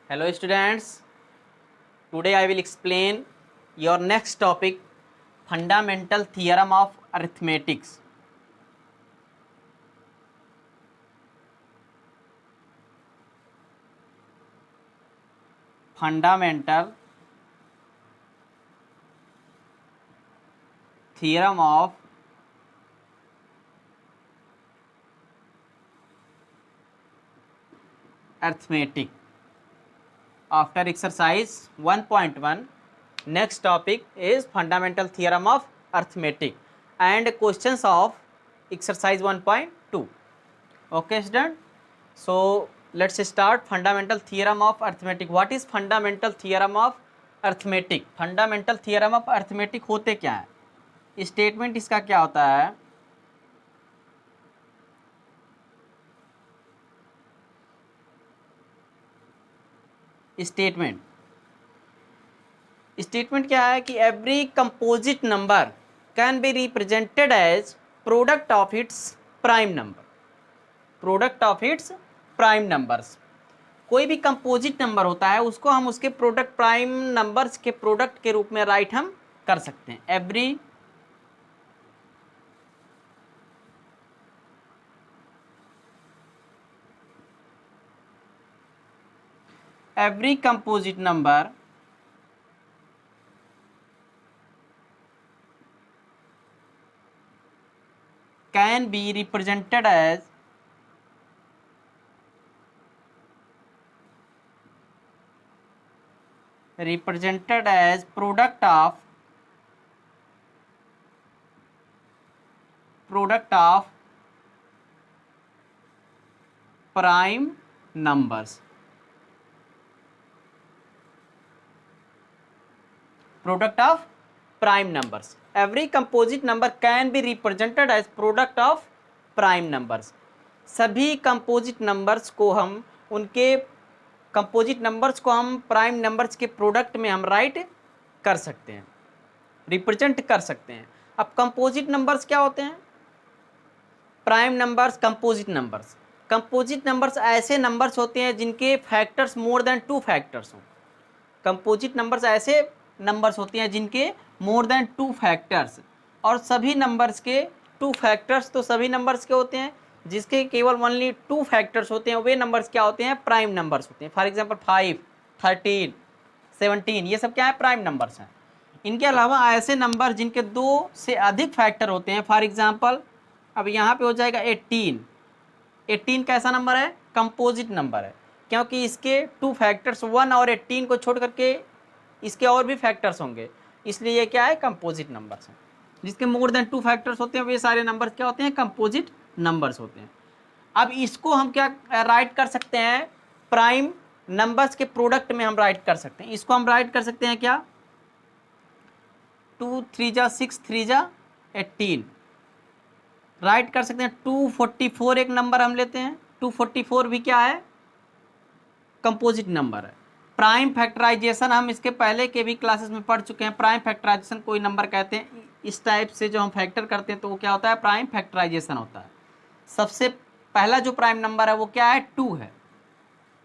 Hello students, today I will explain your next topic, fundamental theorem of arithmetics. Fundamental theorem of arithmetic. After exercise 1.1, next topic is fundamental theorem of arithmetic and questions of exercise 1.2. Okay student, so let's start fundamental theorem of arithmetic. What is fundamental theorem of arithmetic? Fundamental theorem of arithmetic होते क्या है, statement इसका क्या होता है? Statement क्या है कि every composite number can be represented as product of its prime number. Product of its prime numbers. कोई भी कंपोजिट नंबर होता है उसको हम उसके प्रोडक्ट प्राइम नंबर्स के प्रोडक्ट के रूप में राइट हम कर सकते हैं. every composite number can be represented as product of prime numbers. Product of prime numbers. Every composite number can be represented as product of prime numbers. सभी composite numbers को हम प्राइम नंबर्स के product में हम right कर सकते हैं, represent कर सकते हैं. अब कंपोजिट नंबर्स क्या होते हैं? प्राइम नंबर्स, कंपोजिट नंबर्स ऐसे नंबर्स होते हैं जिनके फैक्टर्स मोर देन 2 फैक्टर्स हों. कंपोजिट नंबर्स ऐसे नंबर्स होते हैं जिनके मोर देन 2 फैक्टर्स, और सभी नंबर्स के 2 फैक्टर्स तो सभी नंबर्स के होते हैं. जिसके केवल ओनली 2 फैक्टर्स होते हैं वे नंबर्स क्या होते हैं? प्राइम नंबर्स होते हैं. फॉर एग्जांपल 5, 13, 17 ये सब क्या है? प्राइम नंबर्स हैं. इनके अलावा ऐसे नंबर जिनके 2 से अधिक फैक्टर होते हैं. फॉर एग्जांपल अब यहाँ पे हो जाएगा 18. 18 कैसा नंबर है? कंपोजिट नंबर है, क्योंकि इसके 2 फैक्टर्स 1 और 18 को छोड़ करके इसके और भी फैक्टर्स होंगे, इसलिए ये क्या है? कंपोजिट नंबर्स हैं. जिसके मोर देन 2 फैक्टर्स होते हैं वे सारे नंबर्स क्या होते हैं? कंपोजिट नंबर्स होते हैं. अब इसको हम क्या राइट कर सकते हैं? प्राइम नंबर्स के प्रोडक्ट में हम राइट कर सकते हैं. इसको हम राइट कर सकते हैं क्या? 2 3 जा 6 3 जा 18 राइट कर सकते हैं. 244 एक नंबर हम लेते हैं. 244 भी क्या है? कंपोजिट नंबर है. प्राइम फैक्टराइजेशन हम इसके पहले के भी क्लासेस में पढ़ चुके हैं. प्राइम फैक्टराइजेशन कोई नंबर कहते हैं इस टाइप से जो हम फैक्टर करते हैं तो वो क्या होता है? प्राइम फैक्टराइजेशन होता है. सबसे पहला जो प्राइम नंबर है वो क्या है? 2 है.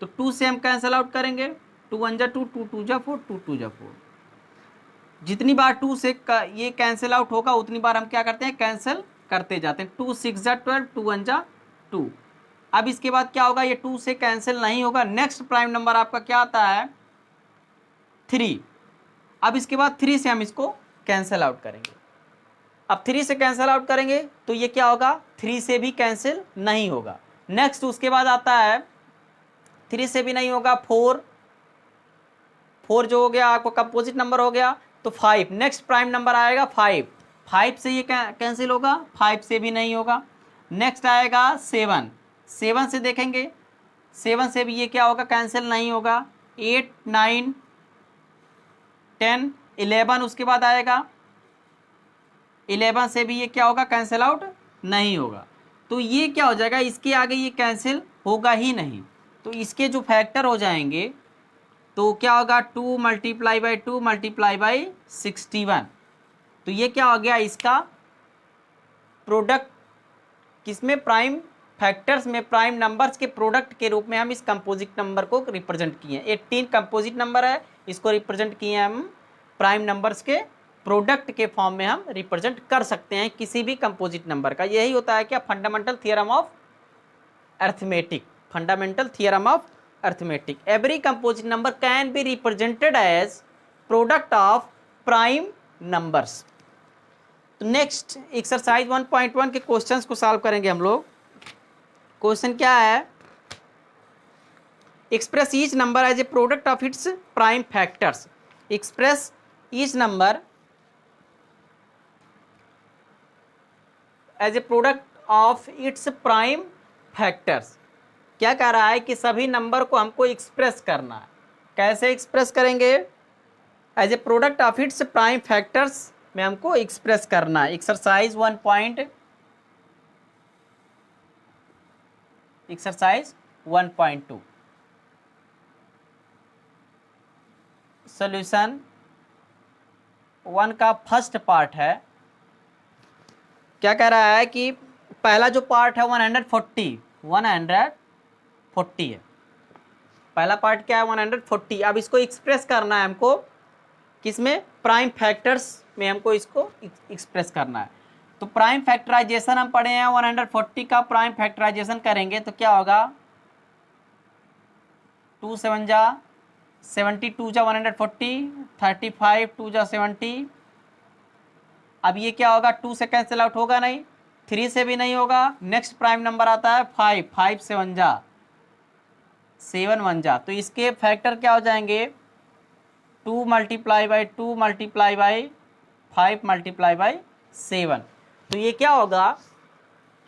तो 2 से हम कैंसिल आउट करेंगे. 2 1 जा 2, 2 2 जा 4, 2 2 जा 4. जितनी बार 2 से ये कैंसिल आउट होगा उतनी बार हम क्या करते हैं? कैंसिल करते जाते हैं. 2 6 जा 12, 2 1 जा 2. अब इसके बाद क्या होगा? ये 2 से कैंसिल नहीं होगा. नेक्स्ट प्राइम नंबर आपका क्या आता है? 3. अब इसके बाद 3 से हम इसको कैंसिल आउट करेंगे. अब 3 से कैंसिल आउट करेंगे तो ये क्या होगा? 3 से भी कैंसिल नहीं होगा. नेक्स्ट उसके बाद आता है 3 से भी नहीं होगा 4 जो हो गया आपको कंपोजिट नंबर हो गया. तो 5 नेक्स्ट प्राइम नंबर आएगा 5 से ये कैंसिल होगा. 5 से भी नहीं होगा. नेक्स्ट आएगा 7 से देखेंगे 7 से भी ये क्या होगा? कैंसिल नहीं होगा. 8 9 10 11 उसके बाद आएगा. 11 से भी ये क्या होगा? कैंसिल आउट नहीं होगा. तो ये क्या हो जाएगा? इसके आगे ये कैंसिल होगा ही नहीं. तो इसके जो फैक्टर हो जाएंगे तो क्या होगा? 2 × 2 × 61. तो ये क्या हो गया? इसका प्रोडक्ट किसमें? प्राइम फैक्टर्स में प्राइम नंबर्स के प्रोडक्ट के रूप में हम इस कंपोजिट नंबर को रिप्रेजेंट किए हैं। 18 कंपोजिट नंबर है, इसको रिप्रेजेंट किए हैं हम प्राइम नंबर्स के प्रोडक्ट के फॉर्म में हम रिप्रेजेंट कर सकते हैं किसी भी कंपोजिट नंबर का। यही होता है क्या, fundamental theorem of arithmetic. Fundamental theorem of arithmetic, every composite number can be represented as product of prime numbers. तो नेक्स्ट एक्सरसाइज 1.1 के क्वेश्चंस को सॉल्व करेंगे हम लोग। क्वेश्चन क्या है, express each number as a product of its prime factors. Express each number as a product of its prime factors. क्या कह रहा है कि सभी नंबर को हमको एक्सप्रेस करना है। कैसे एक्सप्रेस करेंगे, as a product of its prime factors में हमको एक्सप्रेस करना है। एक्सरसाइज 1.2 सॉल्यूशन 1 का फर्स्ट पार्ट है। क्या कह रहा है कि पहला जो पार्ट है 140 है। पहला पार्ट क्या है, 140। अब इसको एक्सप्रेस करना है हमको किसमें, प्राइम फैक्टर्स में हमको इसको एक्सप्रेस करना है। तो प्राइम फैक्टराइजेशन हम पढ़े हैं, 140 का प्राइम फैक्टराइजेशन करेंगे तो क्या होगा, 2 7 जा 70, 2 जा 140, 35 2 जा 70। अब ये क्या होगा, 2 से कैंसिल आउट होगा नहीं, 3 से भी नहीं होगा। नेक्स्ट प्राइम नंबर आता है 5, 5 7 जा 7 1 जा। तो इसके फैक्टर क्या हो जाएंगे, 2 multiply by 2 multiply by 5 multiply by 7। तो ये क्या होगा,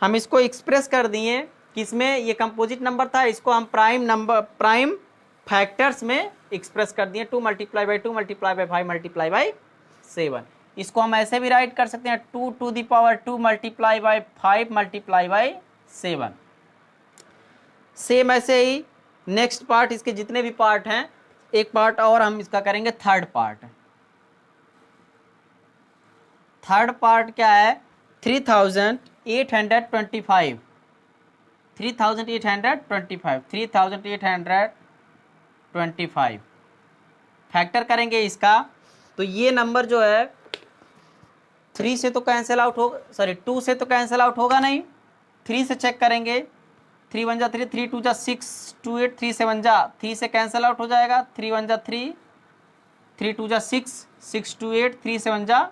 हम इसको एक्सप्रेस कर दिए किसमें, ये कंपोजिट नंबर था, इसको हम प्राइम फैक्टर्स में एक्सप्रेस कर दिए। 2 multiply by 2 multiply by 5 multiply by 7। इसको हम ऐसे भी राइट कर सकते हैं, 2 to the power 2 multiply by 5 multiply by 7। Same ऐसे ही नेक्स्ट पार्ट, इसके जितने भी पार्ट हैं, एक पार्ट और हम इसका करेंगे, थर्ड पार्ट। थर्ड पार्ट क्या है, 3825 3825 फैक्टर करेंगे इसका। तो ये नंबर जो है 3 से तो कैंसिल आउट होगा, सॉरी 2 से तो कैंसिल आउट होगा नहीं, 3 से चेक करेंगे, 3 1 जा 3, 3 2 जा 6, 2 8 3 7 जा 3 से कैंसिल आउट हो जाएगा, 3 1 जा 3, 3 2 जा 6, 6 2 8 3 7 जा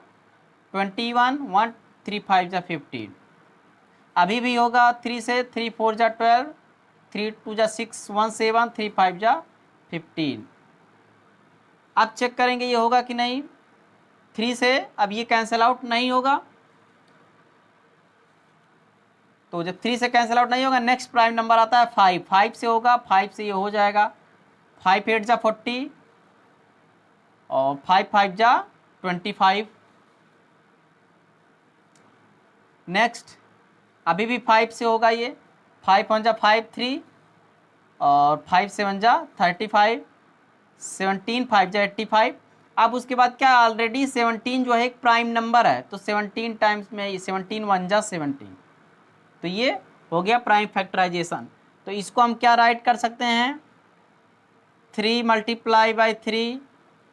21, 1 3 5 जा 15। अभी भी होगा 3 से, 3 4 जा 12, 3 2 जा 6 1 7, 3 5 जा 15। अब चेक करेंगे ये होगा कि नहीं, 3 से अब ये कैंसिल आउट नहीं होगा। तो जब 3 से कैंसिल आउट नहीं होगा, नेक्स्ट प्राइम नंबर आता है 5, 5 से होगा, 5 से ये हो जाएगा, 5 8 जा 40 और 5 5 जा 25। नेक्स्ट अभी भी 5 से होगा ये, 5 1 जा 5 3 और 5 7 जा 35, 17 5 जा 85। अब उसके बाद क्या, ऑलरेडी 17 जो है एक प्राइम नंबर है, तो 17 टाइम्स में 17 1 जा 17। तो ये हो गया प्राइम फैक्टराइजेशन। तो इसको हम क्या राइट कर सकते हैं, 3 multiply by 3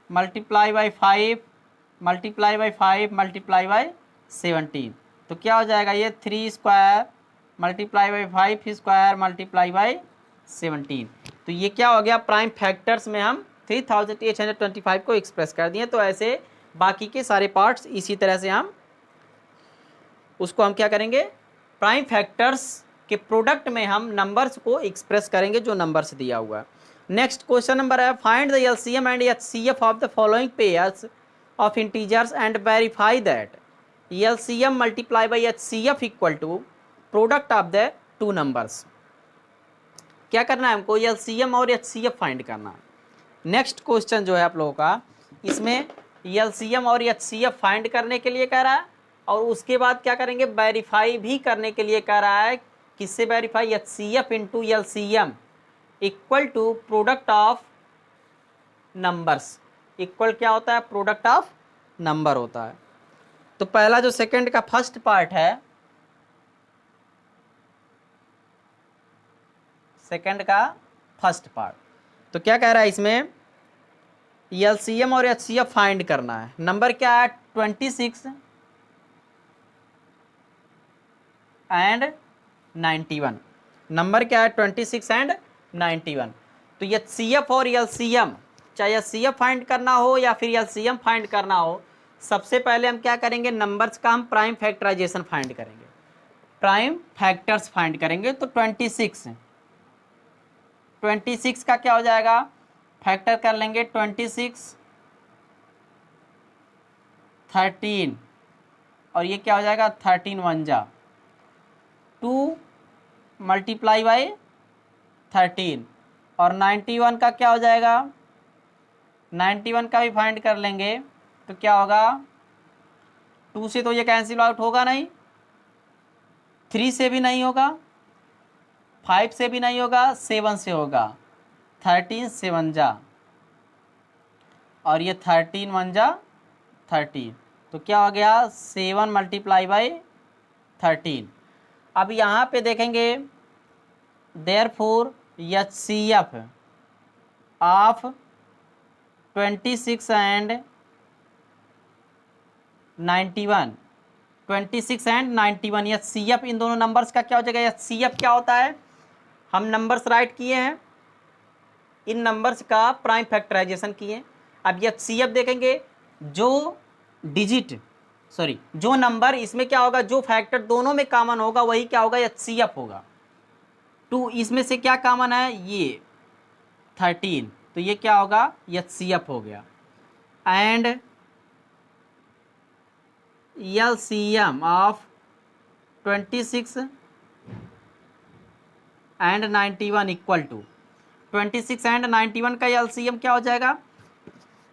multiply by 5 multiply by 5 multiply by 17। तो क्या हो जाएगा ये, 3 square multiply by 5 square multiply by 17। तो ये क्या हो गया, प्राइम फैक्टर्स में हम 3825 को एक्सप्रेस कर दिए। तो ऐसे बाकी के सारे पार्ट्स इसी तरह से हम उसको हम क्या करेंगे, प्राइम फैक्टर्स के प्रोडक्ट में हम नंबर्स को एक्सप्रेस करेंगे जो नंबर्स दिया हुआ है। नेक्स्ट क्वेश्चन नंबर है, find the LCM and HCF of the following pairs of integers and verify that LCM multiply by HCF equal to product of the two numbers. क्या करना है हमको, एलसीएम और एचसीएफ फाइंड करना है। Next question जो है आप लोगों का, इसमें एलसीएम और एचसीएफ फाइंड करने के लिए कह रहा है, और उसके बाद क्या करेंगे, वेरीफाई भी करने के लिए कह रहा है। किससे verify, HCF into LCM equal to product of numbers. Equal क्या होता है, प्रोडक्ट ऑफ नंबर होता है। तो पहला जो सेकंड का फर्स्ट पार्ट है, सेकंड का फर्स्ट पार्ट। तो क्या कह रहा है इसमें, एलसीएम और एचसीएफ फाइंड करना है। नंबर क्या है 26 एंड 91। नंबर क्या है 26 एंड 91। तो एचसीएफ और एलसीएम, चाहे एचसीएफ फाइंड करना हो या फिर एलसीएम फाइंड करना हो, सबसे पहले हम क्या करेंगे, नंबर्स का हम प्राइम फैक्टराइजेशन फाइंड करेंगे, प्राइम फैक्टर्स फाइंड करेंगे। तो 26 का क्या हो जाएगा, फैक्टर कर लेंगे 26 13, और ये क्या हो जाएगा 13 वन जा 2 मल्टीप्लाई बाई 13, और 91 का क्या हो जाएगा, 91 का भी फाइंड कर लेंगे। तो क्या होगा, 2 से तो ये कैंसिल आउट होगा नहीं, 3 से भी नहीं होगा, 5 से भी नहीं होगा, 7 से होगा, 13 7 जा, और ये 13 1 जा 13। तो क्या हो गया 7 मल्टीप्लाई बाई 13। अब यहाँ पे देखेंगे, therefore HCF of 26 and 91, 26 and 91, HCF इन दोनों नंबर्स का क्या हो जाएगा। एचसीएफ क्या होता है, हम नंबर्स राइट किए हैं, इन नंबर्स का प्राइम फैक्टराइजेशन किए। अब एचसीएफ देखेंगे, जो डिजिट जो नंबर इसमें क्या होगा, जो फैक्टर दोनों में कॉमन होगा वही क्या होगा, एचसीएफ होगा। 2 इसमें से क्या कॉमन है, ये 13, तो ये क्या होगा, एचसीएफ हो गया। And LCM of 26 and 91 equal to 26 and 91 का एलसीएम क्या हो जाएगा,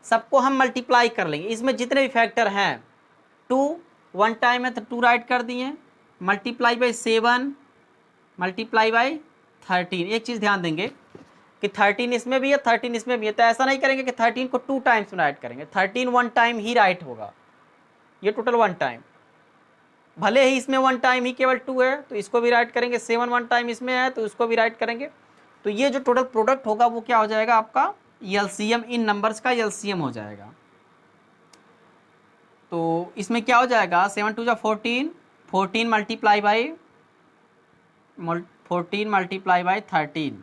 सबको हम मल्टीप्लाई कर लेंगे, इसमें जितने भी फैक्टर हैं 2 वन टाइम है तो 2 राइट कर दिए, मल्टीप्लाई बाई 7 मल्टीप्लाई बाई 13। एक चीज़ ध्यान देंगे कि 13 इसमें भी है 13 इसमें भी है, तो ऐसा नहीं करेंगे कि 13 को 2 टाइम्स में राइट करेंगे, 13 वन टाइम ही राइट होगा, ये टोटल वन टाइम, भले ही इसमें वन टाइम ही केवल 2 है तो इसको भी राइट करेंगे, 7 वन टाइम इसमें है तो उसको भी राइट करेंगे। तो ये जो टोटल प्रोडक्ट होगा वो क्या हो जाएगा आपका, एलसीएम, इन नंबर्स का एलसीएम हो जाएगा। तो इसमें क्या हो जाएगा, 7 2 जा 14, 14 मल्टीप्लाई बाई 13,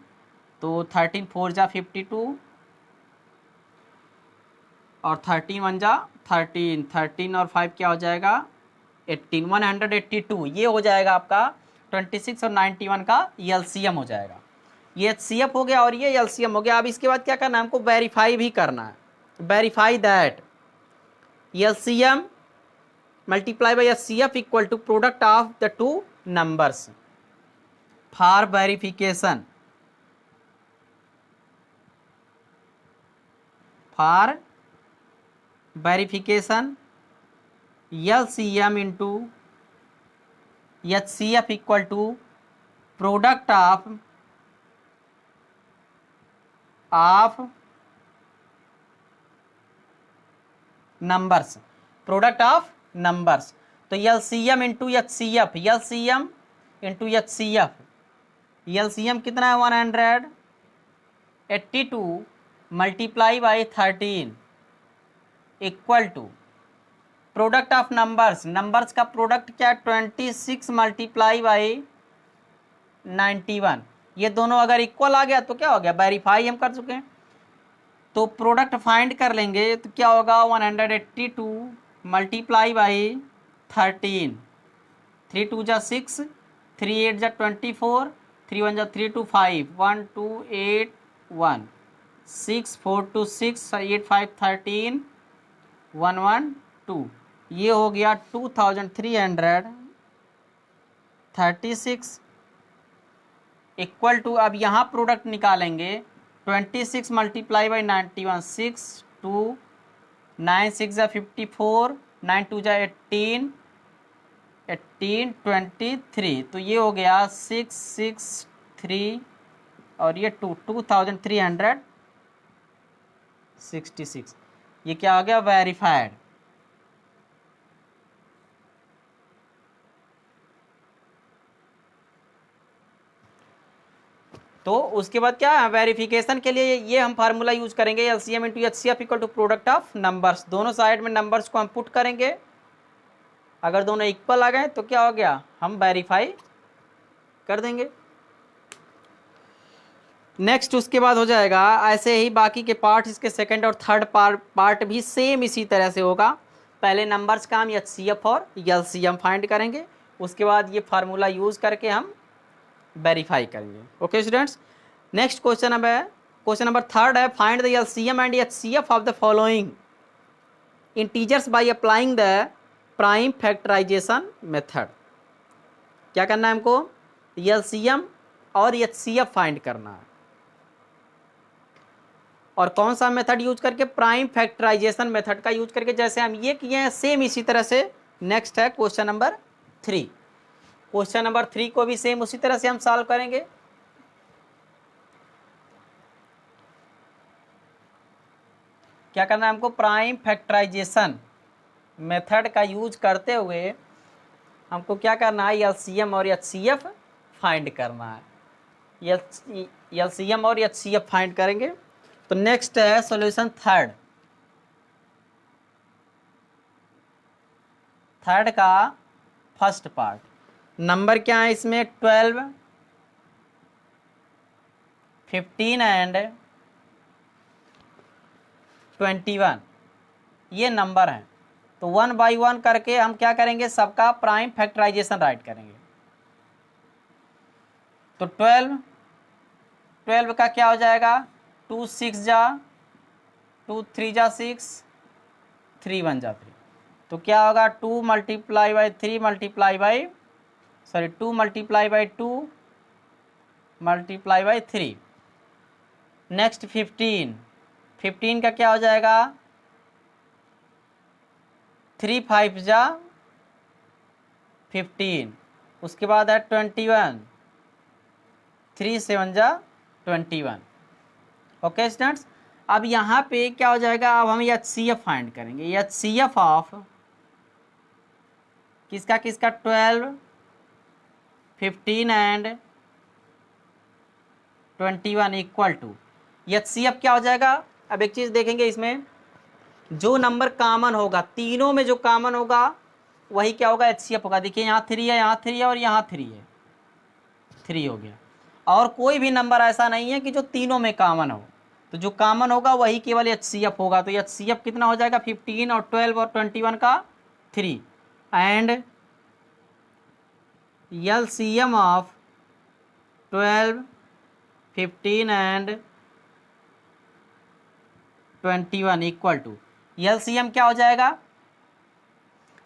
तो 13 4 जा 52, और 13 1 जा 13, 13 और 5 क्या हो जाएगा 18, 182। ये हो जाएगा आपका 26 और 91 का एलसीएम हो जाएगा। ये एचसीएफ हो गया और ये एलसीएम हो गया। अब इसके बाद क्या करना है, हमको वेरीफाई भी करना है, verify that LCM multiply by HCF equal to product of the two numbers. For verification, for verification LCM into HCF equal to product of numbers, product of numbers. तो LCM into HCF, LCM into HCF, LCM कितना है 182 multiply by 13 equal to product of numbers, numbers का product क्या है 26 multiply by 91। ये दोनों अगर equal आ गया तो क्या हो गया, वेरीफाई हम कर चुके हैं। तो प्रोडक्ट फाइंड कर लेंगे तो क्या होगा 182 मल्टीप्लाई बाई 13, 3 2 जा 6, 3 8 जा 24, 3 1 जा 3 2 5, 1 2 8 1, 6 4 2 6, 8 5 13, 1 1 2। ये हो गया 2336 इक्वल टू, अब यहाँ प्रोडक्ट निकालेंगे 26 मल्टीप्लाई बाई 91, 6 2 9 6 जा 54, 9 2 जा 18 18 23। तो ये हो गया 663 और ये 2366। ये क्या हो गया, वेरीफाइड। तो उसके बाद क्या वेरिफिकेशन के लिए ये हम फार्मूला यूज करेंगे, LCM into HCF equal to product of numbers. दोनों साइड में नंबर्स को हम पुट करेंगे, अगर दोनों इक्वल आ गए तो क्या हो गया, हम वेरीफाई कर देंगे। नेक्स्ट उसके बाद हो जाएगा ऐसे ही बाकी के पार्ट, इसके सेकंड और थर्ड पार्ट भी सेम इसी तरह से होगा। पहले नंबर्स का हम एचसीएफ और एलसीएम फाइंड करेंगे, उसके बाद ये फार्मूला यूज़ करके हम वेरीफाई करेंगे। Okay students, next question number third है, find the LCM and HCF of the following integers by applying the prime factorization method. क्या करना है हमको, एलसीएम और एचसीएफ फाइंड करना है, और कौन सा मेथड यूज करके, प्राइम फैक्टराइजेशन मेथड का यूज करके, जैसे हम ये किए हैं सेम इसी तरह से। नेक्स्ट है क्वेश्चन नंबर 3। क्वेश्चन नंबर 3 को भी सेम उसी तरह से हम सॉल्व करेंगे। क्या करना है हमको, प्राइम फैक्टराइजेशन मेथड का यूज करते हुए हमको क्या करना है, एलसीएम और एचसीएफ फाइंड करना है। एलसीएम और एचसीएफ फाइंड करेंगे। तो नेक्स्ट है सॉल्यूशन थर्ड का फर्स्ट पार्ट। नंबर क्या है इसमें, 12, 15 एंड 21 ये नंबर हैं। तो 1 बाई 1 करके हम क्या करेंगे, सबका प्राइम फैक्टराइजेशन राइट करेंगे। तो 12 का क्या हो जाएगा, 2 6 जा 2 3 जा 6, 3 1 जा 3। तो क्या होगा, 2 multiply by 3 multiply by 2 multiply by 2 multiply by 3। Next 15 का क्या हो जाएगा, 3 5 जा 15। उसके बाद है 21, 3 7 जा 21। ओके स्टूडेंट्स, अब यहाँ पे क्या हो जाएगा, अब हम एचसीएफ फाइंड करेंगे। एचसीएफ ऑफ किसका 12, 15 एंड 21 इक्वल टू, एचसीएफ क्या हो जाएगा। अब एक चीज़ देखेंगे इसमें, जो नंबर कॉमन होगा, तीनों में जो कॉमन होगा वही क्या होगा, एचसीएफ होगा। देखिए यहाँ 3 है, यहाँ 3 है और यहाँ 3 है, 3 हो गया। और कोई भी नंबर ऐसा नहीं है कि जो तीनों में कॉमन हो, तो जो कॉमन होगा वही केवल एचसीएफ होगा। तो एचसीएफ कितना हो जाएगा, 15 और 12 और 21 का 3 and LCM of 12, 15 and 21 equal to, LCM क्या हो जाएगा,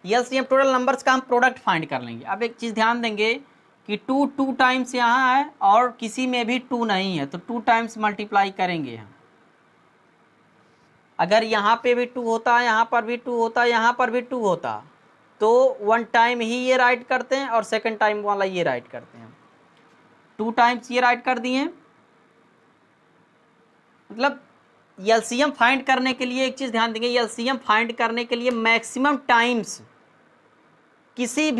एलसीएम टोटल नंबर्स का हम प्रोडक्ट फाइंड कर लेंगे। अब एक चीज़ ध्यान देंगे कि 2 टाइम्स यहाँ है और किसी में भी 2 नहीं है, तो 2 टाइम्स मल्टीप्लाई करेंगे हम। अगर यहाँ पे भी 2 होता, यहाँ पर भी 2 होता, यहाँ पर भी 2 होता, तो 1 टाइम ही ये राइट करते हैं और सेकंड टाइम वाला ये राइट करते हैं। 2 टाइम्स ये राइट कर दिए। मतलब एलसीएम फाइंड करने के लिए एक चीज़ ध्यान देंगे, एलसीएम फाइंड करने के लिए मैक्सिमम टाइम्स किसी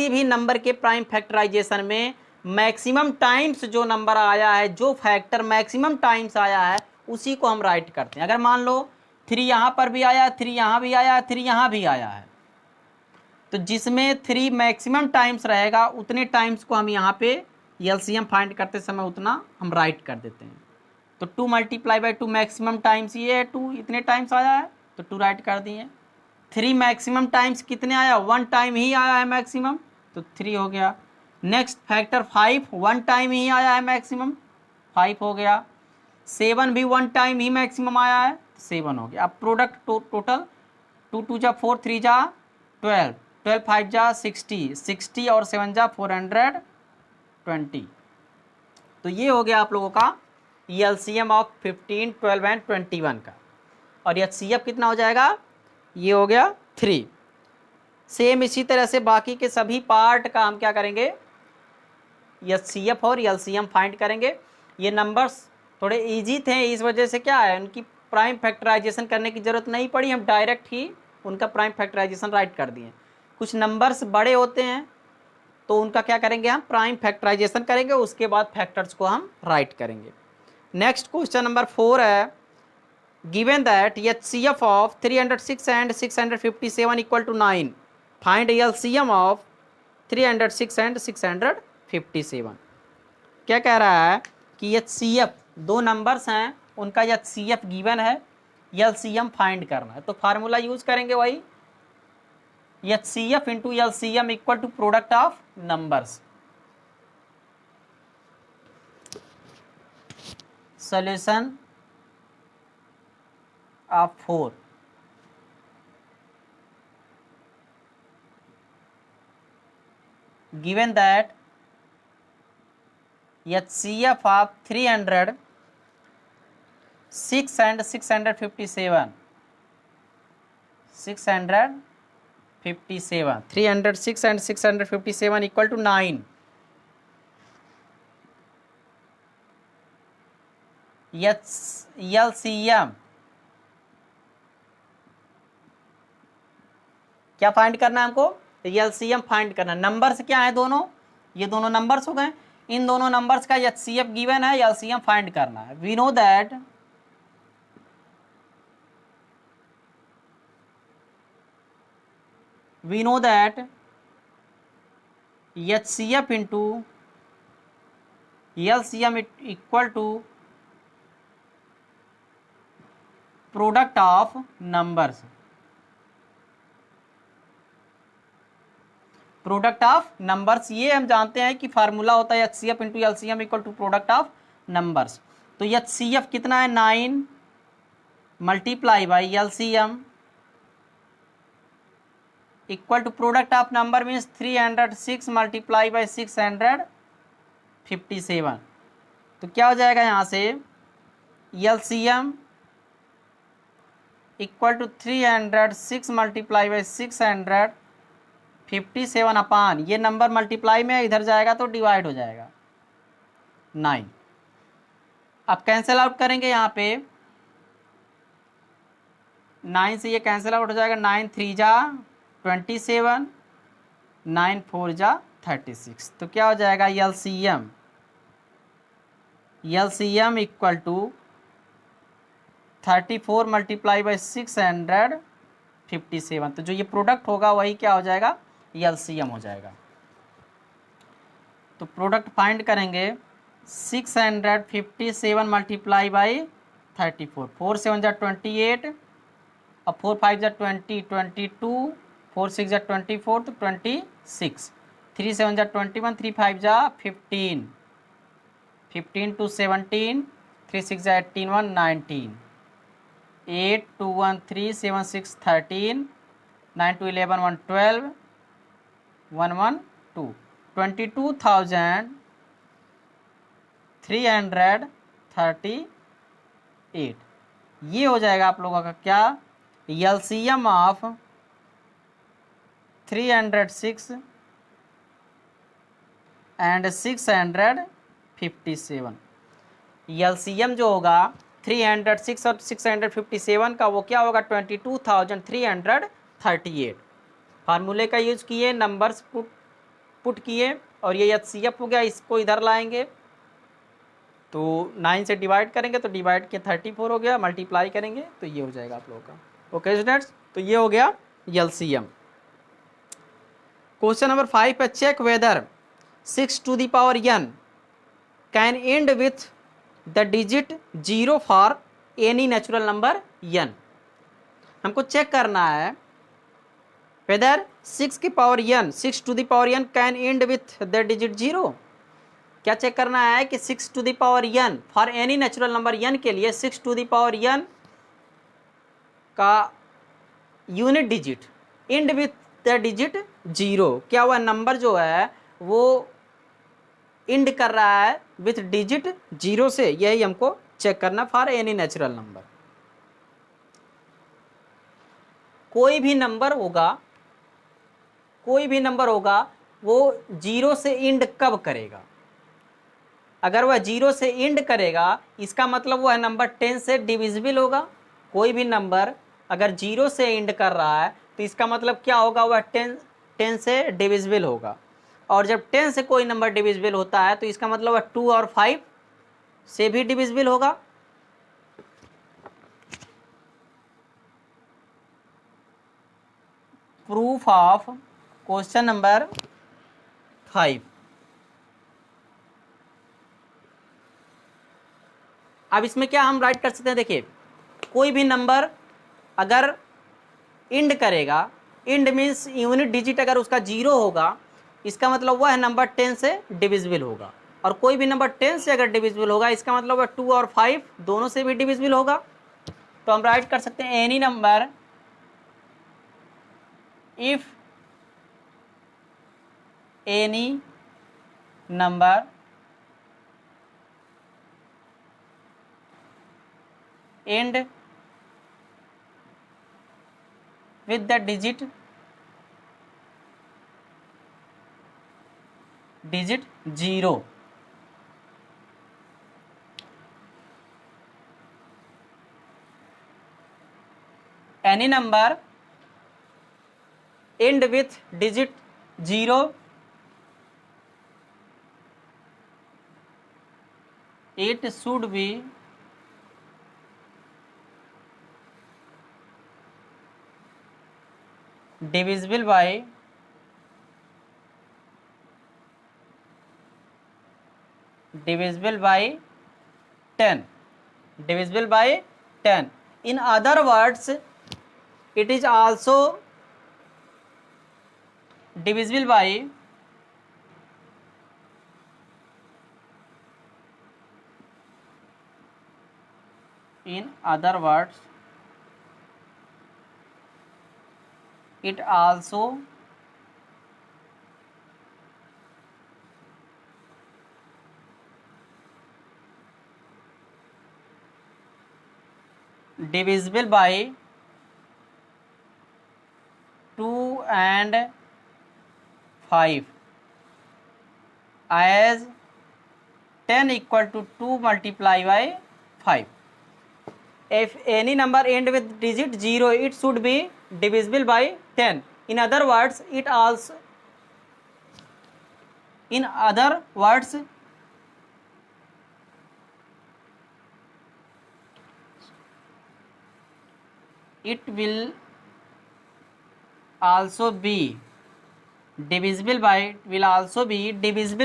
भी नंबर के प्राइम फैक्टराइजेशन में मैक्सिमम टाइम्स जो नंबर आया है, जो फैक्टर मैक्सिमम टाइम्स आया है, उसी को हम राइट करते हैं। अगर मान लो 3 यहाँ पर भी आया, 3 यहाँ भी आया, 3 यहाँ भी आया है, तो जिसमें 3 मैक्सिमम टाइम्स रहेगा उतने टाइम्स को हम यहाँ पे एलसीएम फाइंड करते समय उतना हम राइट कर देते हैं। तो 2 मल्टीप्लाई बाई 2 मैक्सिमम टाइम्स ये है, 2 इतने टाइम्स आया है तो 2 राइट कर दिए। 3 मैक्सिमम टाइम्स कितने आया, 1 टाइम ही आया है मैक्सिमम, तो 3 हो गया। नेक्स्ट फैक्टर 5, 1 टाइम ही आया है मैक्सिमम, 5 हो गया। 7 भी 1 टाइम ही मैक्सिमम आया है, 7 हो गया। अब प्रोडक्ट टोटल 2 2 जा 4, 3 जा 12, 12 5 जा 60, 60 और 7 जा 420। तो ये हो गया आप लोगों का एलसीएम ऑफ 15, 12 एंड 21 का। और एचसीएफ कितना हो जाएगा, ये हो गया 3। सेम इसी तरह से बाकी के सभी पार्ट का हम क्या करेंगे, एचसीएफ और एलसीएम फाइंड करेंगे। ये नंबर्स थोड़े इजी थे, इस वजह से क्या है, उनकी प्राइम फैक्टराइजेशन करने की ज़रूरत नहीं पड़ी, हम डायरेक्ट ही उनका प्राइम फैक्टराइजेशन राइट कर दिए। कुछ नंबर्स बड़े होते हैं तो उनका क्या करेंगे, हम प्राइम फैक्टराइजेशन करेंगे, उसके बाद फैक्टर्स को हम राइट करेंगे। नेक्स्ट क्वेश्चन नंबर 4 है, given that HCF of 306 and 657 equal to 9, find LCM of 306 and 657। क्या कह रहा है कि HCF दो नंबर्स हैं, उनका HCF गिवन है, LCM फाइंड करना है। तो फार्मूला यूज करेंगे वही, HCF into LCM equal to product of numbers. Solution of 4, given that HCF of 300, 6 and 657, 657, 306 and 657 equal to 9. LCM क्या फाइंड करना है हमको, LCM फाइंड करना। नंबर्स क्या है दोनों, ये दोनों नंबर्स हो गए, इन दोनों नंबर्स का HCF गिवन है, LCM फाइंड करना है। We know that HCF into LCM equal to product of numbers. Product of numbers ये हम जानते हैं कि फार्मूला होता है HCF into LCM equal to product of numbers. तो HCF कितना है 9 multiply by LCM equal to product of number means 306 multiply by 657। तो क्या हो जाएगा यहाँ से, LCM equal to 306 multiply by 657 अपान, ये नंबर मल्टीप्लाई में इधर जाएगा तो डिवाइड हो जाएगा 9। अब कैंसिल आउट करेंगे, यहाँ पे 9 से ये कैंसिल आउट हो जाएगा, 9 3 जा 27, 9 4 जा 36। तो क्या हो जाएगा LCM equal to 34 multiply by 657। तो जो ये प्रोडक्ट होगा वही क्या हो जाएगा, LCM हो जाएगा। तो प्रोडक्ट फाइंड करेंगे, 657 मल्टीप्लाई बाई 34, 4 7 जा 28, अब 4 5 जा 20, 22, 4 6 जा 24 तो 26, 3 7 जा 21, 3 5 जा 15, 15 2 17, 3 6 जा 18 1 19, 8 2 1 3 7 6 13, 9 2 11 1 12, 1 1 2, 22,338। ये हो जाएगा आप लोगों का क्या, LCM ऑफ 306 एंड 657। LCM जो होगा 306 और 657 का वो क्या होगा 22,338। फार्मूले का यूज किए, नंबर्स पुट किए और ये HCF हो गया, इसको इधर लाएंगे तो 9 से डिवाइड करेंगे तो डिवाइड के 34 हो गया, मल्टीप्लाई करेंगे तो ये हो जाएगा आप लोगों का। ओके स्टूडेंट्स, तो ये हो गया LCM। क्वेश्चन नंबर 5 पे, check whether 6 to the power n can end with the digit 0 for any natural number n। हमको चेक करना है वेदर 6 की पावर n, 6 to the power n can end with the digit 0। क्या check करना है कि 6 to the power n for any natural number n के लिए 6 टू द पावर n का unit digit end with the digit 0, क्या हुआ नंबर जो है वो एंड कर रहा है विथ डिजिट 0 से, यही हमको चेक करना फॉर एनी नेचुरल नंबर। कोई भी नंबर होगा वो 0 से एंड कब करेगा, अगर वह 0 से एंड करेगा इसका मतलब वह नंबर 10 से डिविजिबल होगा। कोई भी नंबर अगर 0 से एंड कर रहा है तो इसका मतलब क्या होगा, वह 10 से डिविजिबल होगा। और जब 10 से कोई नंबर डिविजिबल होता है तो इसका मतलब है 2 और 5 से भी डिविजिबल होगा। Proof of question number 5। अब इसमें क्या हम राइट कर सकते हैं, देखिए कोई भी नंबर अगर इंड करेगा, इंड मीन्स यूनिट डिजिट अगर उसका 0 होगा, इसका मतलब वह नंबर 10 से डिविजिबल होगा। और कोई भी नंबर 10 से अगर डिविजिबल होगा इसका मतलब है 2 और 5 दोनों से भी डिविजिबल होगा। तो हम राइट कर सकते हैं any number if any number and with the digit 0, any number end with digit 0, it should be divisible by 10, divisible by 10. In other words, it is also divisible by it also divisible by 2 and 5 as 10 equal to 2 multiply by 5. If any number end with digit 0, it should be divisible by 10. In other words, it will also be divisible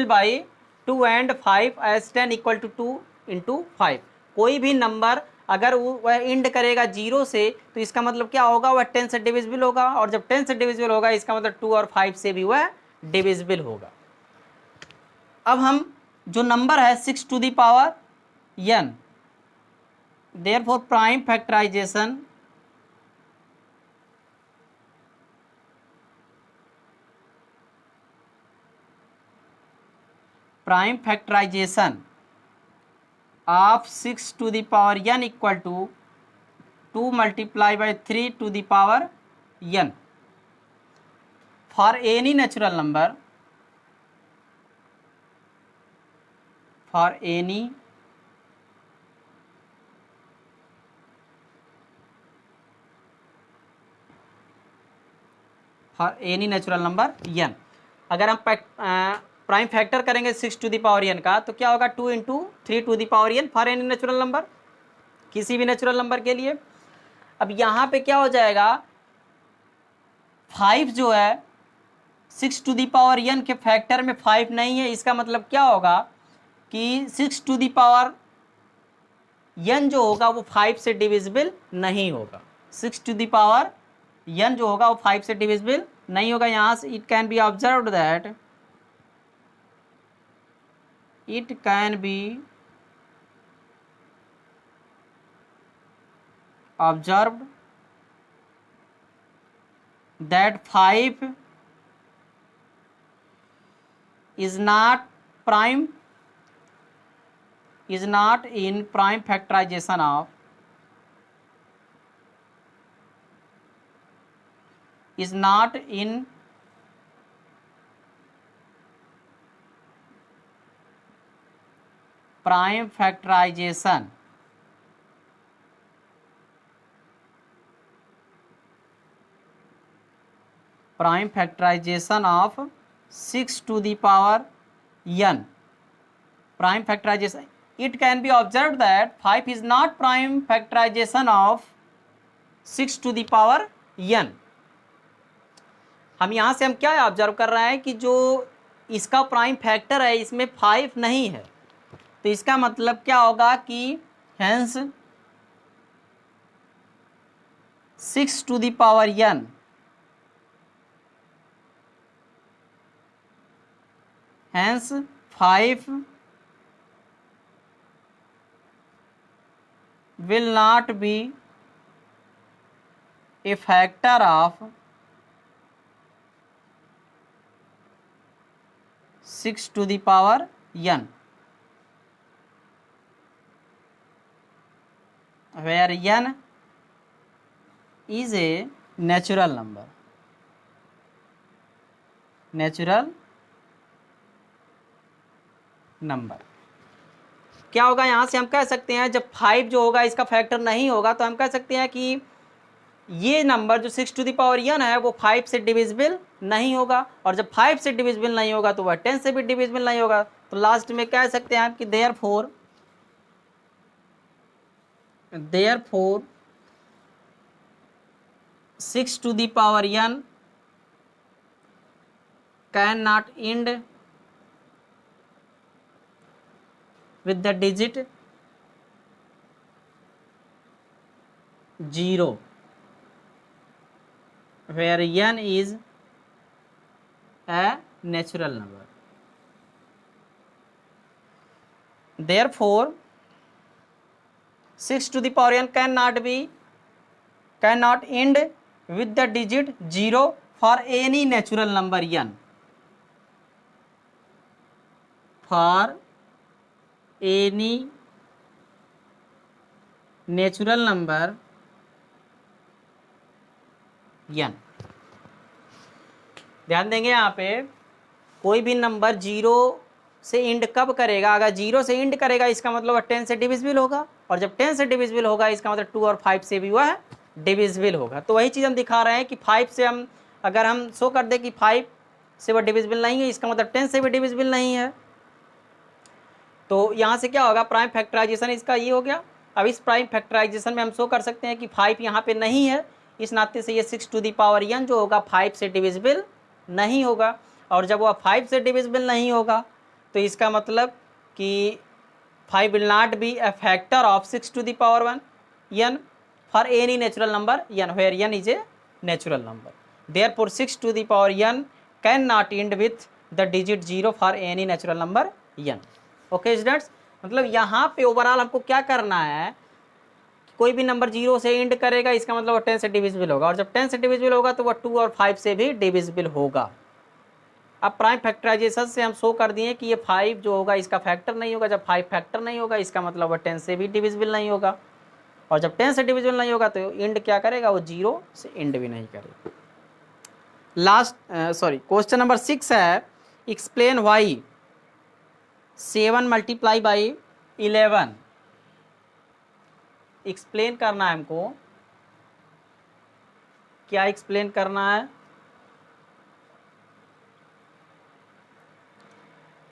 by 2 and 5 as 10 equal to 2 into 5. कोई भी number अगर वह end करेगा 0 से तो इसका मतलब क्या होगा, वह 10 से डिविजिबल होगा, और जब 10 से डिविजिबल होगा इसका मतलब 2 और 5 से भी वह डिविजिबल होगा। अब हम जो नंबर है 6 to the power n, therefore prime factorization of 6 to the power n equal to 2 multiply by 3 to the power n for any natural number, natural number n। अगर हम प्राइम फैक्टर करेंगे 6 to the power n का तो क्या होगा, 2 into 3 to the power n for any natural number, किसी भी natural number के लिए। अब यहाँ पे क्या हो जाएगा, 5 जो है 6 to the power n के फैक्टर में 5 नहीं है, इसका मतलब क्या होगा कि 6 to the power n जो होगा वो 5 से डिविजिबल नहीं होगा। 6 to the power n जो होगा वो 5 से डिविजिबल नहीं होगा। यहाँ से it can be observed that it can be observed that 5 is not in prime factorization of prime factorization of 6 to the power n prime factorization. It can be observed that 5 is not prime factorization of 6 to the power n. हम यहाँ से हम क्या observe कर रहे हैं कि जो इसका प्राइम फैक्टर है इसमें 5 नहीं है, तो इसका मतलब क्या होगा कि hence 6 to the power n hence 5 will not be a factor of 6 to the power n, where n is a natural number. क्या होगा यहाँ से हम कह सकते हैं जब 5 जो होगा इसका फैक्टर नहीं होगा तो हम कह सकते हैं कि ये नंबर जो 6 to the power n है वो 5 से डिविजिबल नहीं होगा, और जब 5 से डिविजिबल नहीं होगा तो वह 10 से भी डिविजिबल नहीं होगा। तो लास्ट में कह सकते हैं आप कि therefore 6 to the power n can not end with the digit 0 where n is a natural number. Therefore 6 to the power n cannot end with the digit 0 for any natural number n. For any natural number n. ध्यान देंगे यहाँ पे कोई भी number 0 से end कब करेगा, अगर 0 से इंड करेगा इसका मतलब 10 से डिविजिबल होगा, और जब 10 से डिविजिबल होगा इसका मतलब 2 और 5 से भी वह डिविजिबल होगा। तो वही चीज़ हम दिखा रहे हैं कि 5 से हम अगर हम शो कर दें कि 5 से वह डिविजिबल नहीं है, इसका मतलब 10 से भी डिविजिबल नहीं है। तो यहाँ से क्या होगा, प्राइम फैक्टराइजेशन इसका ये हो गया। अब इस प्राइम फैक्टराइजेशन में हम शो कर सकते हैं कि 5 यहाँ पे नहीं है, इस नाते से ये 6 to the power n जो होगा 5 से डिविजिबल नहीं होगा, और जब वह 5 से डिविजिबल नहीं होगा तो इसका मतलब कि 5 will not be a factor of 6 to the power 1 n for any natural number n where n is a natural number. Therefore 6 to the power n cannot end with the digit 0 for any natural number n. Okay students, मतलब यहाँ पे overall हमको क्या करना है, कोई भी number 0 से इंड करेगा इसका मतलब वो 10 से डिविजिबल होगा, और जब 10 से डिविजिबल होगा तो वह 2 और 5 से भी डिविजिबल होगा। अब प्राइम फैक्टराइजेशन से हम शो कर दिए कि ये 5 जो होगा इसका फैक्टर नहीं होगा, जब 5 फैक्टर नहीं होगा इसका मतलब वह 10 से भी डिविजिबल नहीं होगा, और जब 10 से डिविजिबल नहीं होगा तो इंड क्या करेगा, वो 0 से इंड भी नहीं करेगा। लास्ट क्वेश्चन नंबर 6 है, explain why 7 multiply by 11। Explain करना है हमको, क्या एक्सप्लेन करना है,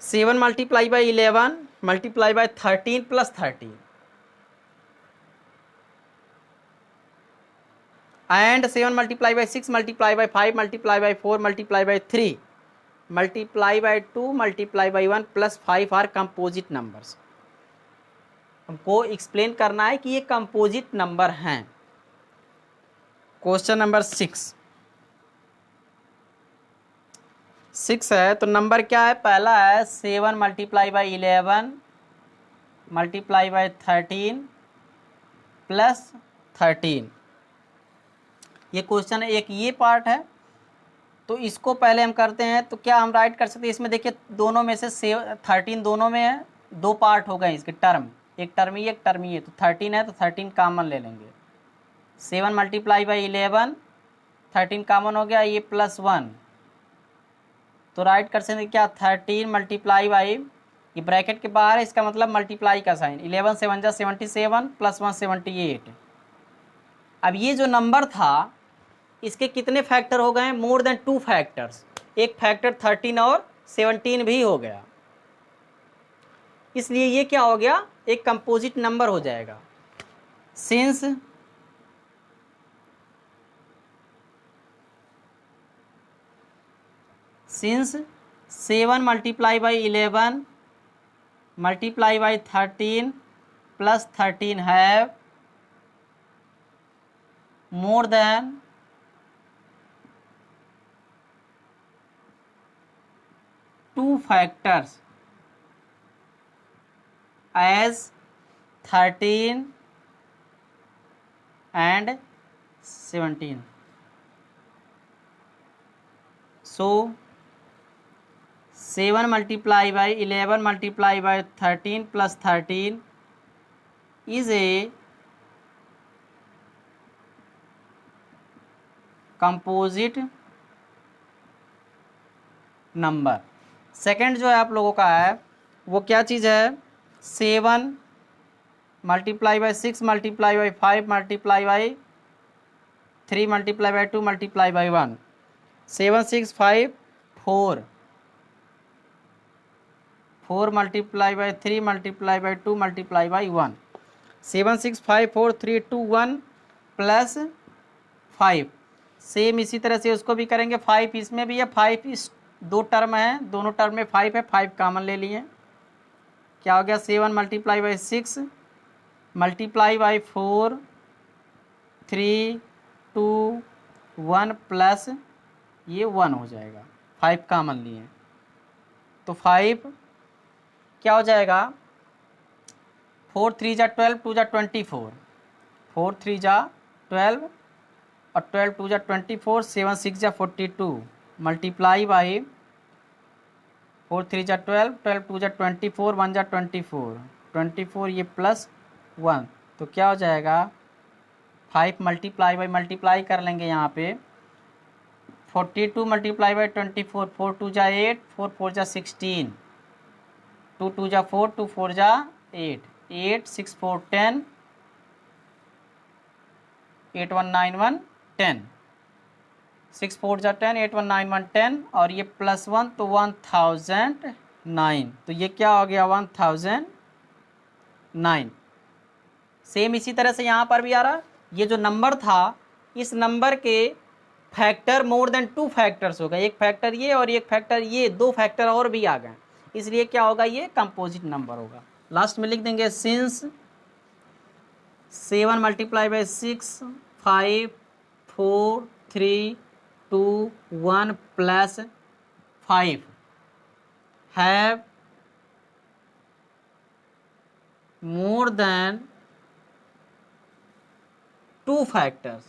7 multiply by 11 multiply by 13 plus 13 and 7 multiply by 6 multiply by 5 multiply by 4 multiply by 3 multiply by 2 multiply by 1 plus 5 are composite numbers. हमको explain करना है कि ये कंपोजिट नंबर हैं। क्वेश्चन नंबर 6 है, तो नंबर क्या है, पहला है 7 multiply by 11 multiply by 13 plus 13। ये क्वेश्चन एक ये पार्ट है, तो इसको पहले हम करते हैं। तो क्या हम राइट कर सकते हैं, इसमें देखिए दोनों में से 13 दोनों में है, दो पार्ट हो गए इसके टर्म, एक टर्म ये एक टर्म ये, तो 13 है तो 13 कॉमन ले लेंगे। 7 मल्टीप्लाई बाई 11 13 कॉमन हो गया, ये प्लस 1, तो राइट कर सकते क्या 13 मल्टीप्लाई बाई, ये ब्रैकेट के बाहर है इसका मतलब मल्टीप्लाई का साइन, 11 7 जा 77 प्लस 1 78। अब ये जो नंबर था इसके कितने फैक्टर हो गए, मोर देन 2 फैक्टर्स, एक फैक्टर 13 और 17 भी हो गया, इसलिए ये क्या हो गया, एक कंपोजिट नंबर हो जाएगा। Since since 7 multiply by 11 multiply by 13 plus 13 have more than two factors as 13 and 17. So 7 multiply by 11 multiply by 13 plus 13 is a composite number. Second जो है आप लोगों का है वो क्या चीज़ है, 7 multiply by 6 multiply by 5 multiply by 3 multiply by 2 multiply by 1, 7 6 5 4, 4 multiply by 3 multiply by 2 multiply by 1, 7 6 5 4 3 2 1 plus 5। Same इसी तरह से उसको भी करेंगे, 5 इसमें भी है, 5 इस दो टर्म है, दोनों टर्म में 5 है, 5 कॉमन ले लिए, क्या हो गया 7 multiply by 6 multiply by 4 3 2 1 plus ये 1 हो जाएगा, 5 कॉमन लिए तो 5 क्या हो जाएगा, 4 3 जा 12 2 जा 24, 4 3 जा 12 और 12 2 जा 24, 7 6 जा 42 मल्टीप्लाई बाई 4 3 जा 12, 12 2 जा 24, 1 जा 24, 24 ये प्लस 1 तो क्या हो जाएगा 5 मल्टीप्लाई बाई मल्टीप्लाई कर लेंगे यहाँ पे 42 मल्टीप्लाई बाई 24, 4 2 जा 8, 4 4 जा 16, 2 2 जा 4, 2 4 जा 8, 8 6 4 10, 8 1 9 1 10, 6 4 जा 10, 8 1 9 1 10 और ये प्लस 1 तो 1009, तो ये क्या हो गया 1009। सेम इसी तरह से यहाँ पर भी आ रहा, ये जो नंबर था इस नंबर के फैक्टर मोर देन 2 फैक्टर्स हो गए, एक फैक्टर ये और एक फैक्टर ये, 2 फैक्टर और भी आ गए, इसलिए क्या होगा ये कंपोजिट नंबर होगा। लास्ट में लिख देंगे since 7 multiply by 6 5 4 3 2 1 plus 5 have more than 2 factors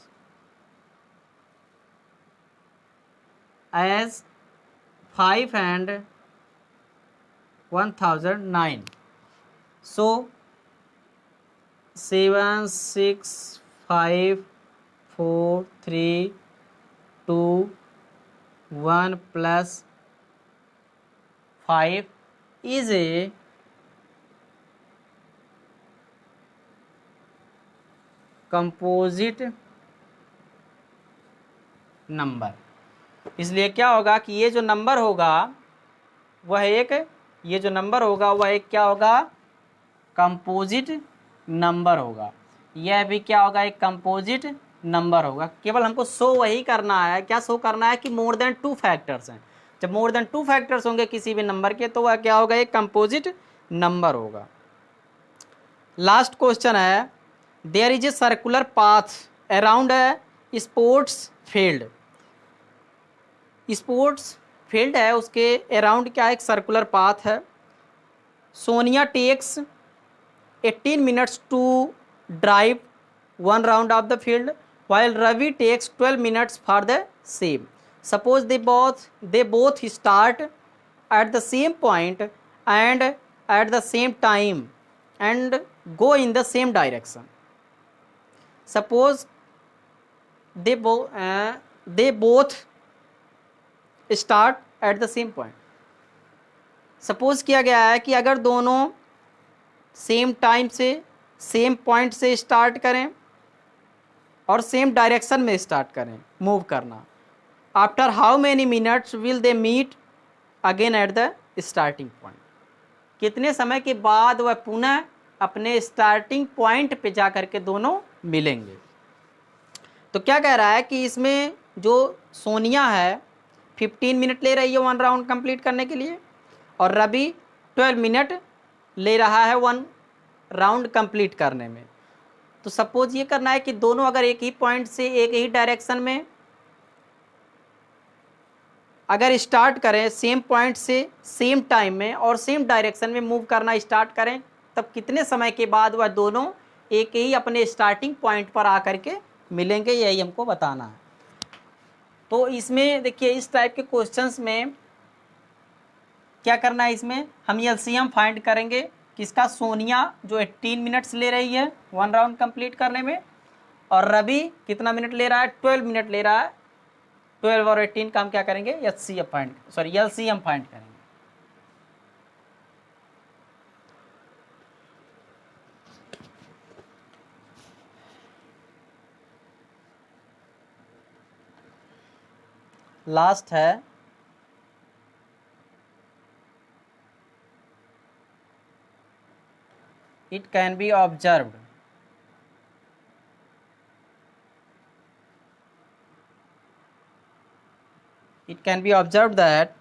as 5 and 1009. So 7 6 5 4 3 2 1 plus 5 is a composite number. इसलिए क्या होगा कि ये जो नंबर होगा वह एक, ये जो नंबर होगा वह एक क्या होगा, कंपोजिट नंबर होगा। यह भी क्या होगा, एक कंपोजिट नंबर होगा। केवल हमको शो वही करना है, क्या शो करना है कि मोर देन 2 फैक्टर्स हैं। जब मोर देन 2 फैक्टर्स होंगे किसी भी नंबर के तो वह क्या होगा, एक कंपोजिट नंबर होगा। लास्ट क्वेश्चन है, there is a circular path around a sports field. Sports field है, उसके अराउंड क्या एक सर्कुलर पाथ है। Sonia takes 18 minutes to drive 1 round of the field while Ravi takes 12 minutes for the same. Suppose they both start at the same point and at the same time and go in the same direction. Suppose they both start at the same point. सपोज किया गया है कि अगर दोनों same time से same point से start करें और सेम डायरेक्शन में स्टार्ट करें मूव करना, after how many minutes will they meet again at the starting point, कितने समय के बाद वह पुनः अपने स्टार्टिंग पॉइंट पे जा करके दोनों मिलेंगे। तो क्या कह रहा है कि इसमें जो सोनिया है 15 मिनट ले रही है 1 राउंड कंप्लीट करने के लिए, और रवि 12 मिनट ले रहा है 1 राउंड कंप्लीट करने में। तो सपोज ये करना है कि दोनों अगर एक ही पॉइंट से एक ही डायरेक्शन में अगर स्टार्ट करें, सेम पॉइंट से सेम टाइम में और सेम डायरेक्शन में मूव करना स्टार्ट करें, तब कितने समय के बाद वह दोनों एक ही अपने स्टार्टिंग पॉइंट पर आकर के मिलेंगे, यही हमको बताना है। तो इसमें देखिए इस टाइप के क्वेश्चंस में क्या करना है, इसमें हम एलसीएम फाइंड करेंगे किसका, सोनिया जो 18 मिनट्स ले रही है 1 राउंड कंप्लीट करने में, और रवि कितना मिनट ले रहा है, 12 मिनट ले रहा है। 12 और 18 का हम क्या करेंगे, एलसीएम फाइंड करेंगे। लास्ट है it can be observed that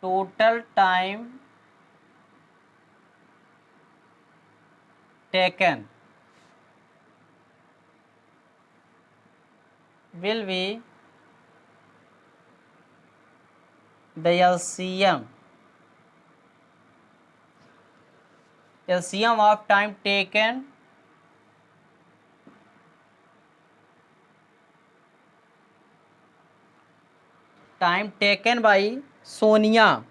total time taken will be the LCM of time taken by Sonia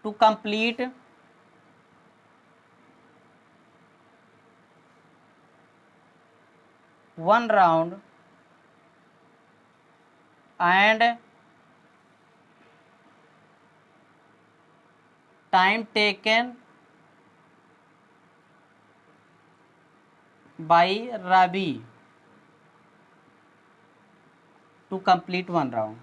to complete one round and time taken by Ravi to complete one round.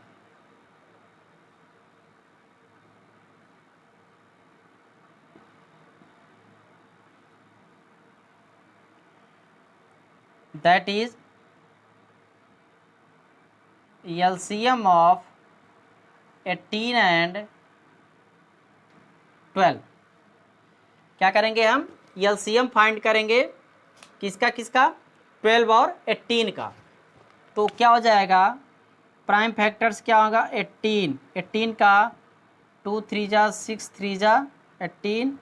That is LCM of 18 and 12। क्या करेंगे हम, LCM find करेंगे किसका 12 और 18 का। तो क्या हो जाएगा, प्राइम फैक्टर्स क्या होगा, 18 का 2 3 जा 6 3 जा 18,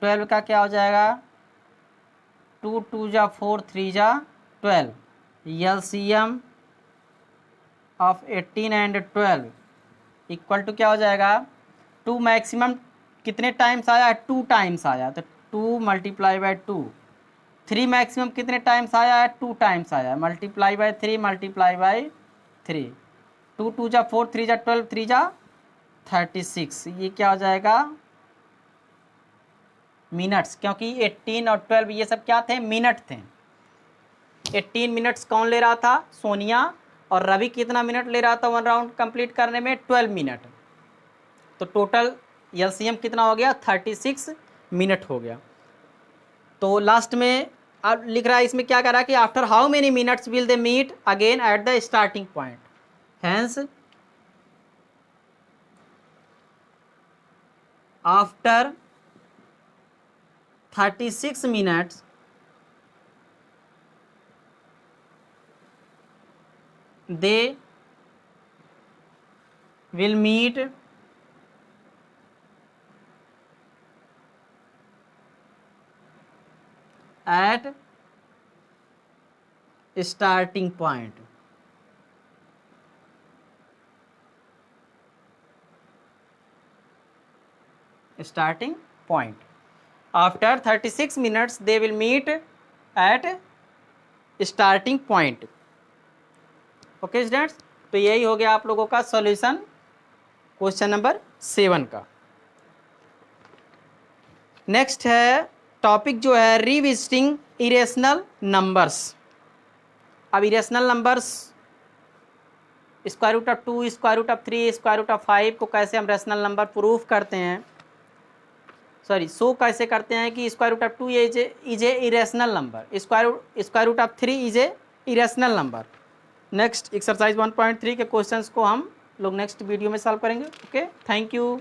12 का क्या हो जाएगा 2 2 जा 4 3 जा 12। LCM of 18 and 12 equal to क्या हो जाएगा, 2 मैक्सिमम कितने टाइम्स आया, 2 टाइम्स आया, तो 2 मल्टीप्लाई बाय 2। 3 मैक्सिमम कितने टाइम्स आया है, 2 टाइम्स आया, मल्टीप्लाई बाय 3 मल्टीप्लाई बाय 3। 2 2 जा 4 3 जा 12 3 जा 36, ये क्या हो जाएगा मिनट्स, क्योंकि 18 और 12 ये सब क्या थे, मिनट थे। 18 मिनट्स कौन ले रहा था, सोनिया, और रवि कितना मिनट ले रहा था 1 राउंड कंप्लीट करने में, 12 मिनट। तो टोटल एलसीएम कितना हो गया, 36 मिनट हो गया। तो लास्ट में अब लिख रहा है, इसमें क्या कर रहा है कि after how many minutes will they meet again at the starting point, hence after 36 minutes they will meet at starting point। Starting point. After 36 minutes they will meet at starting point. Okay students, तो यही हो गया आप लोगों का solution question number 7 का। Next है topic जो है रिविजिटिंग इरेशनल नंबर्स। अब irrational numbers square root of 2, square root of 3, square root of 5 को कैसे हम रेशनल नंबर प्रूफ करते हैं, शो कैसे करते हैं कि square root of 2 is a irrational number, square root of 3 is a irrational number. Next exercise 1.3 के क्वेश्चंस को हम लोग नेक्स्ट वीडियो में सॉल्व करेंगे। Okay, thank you.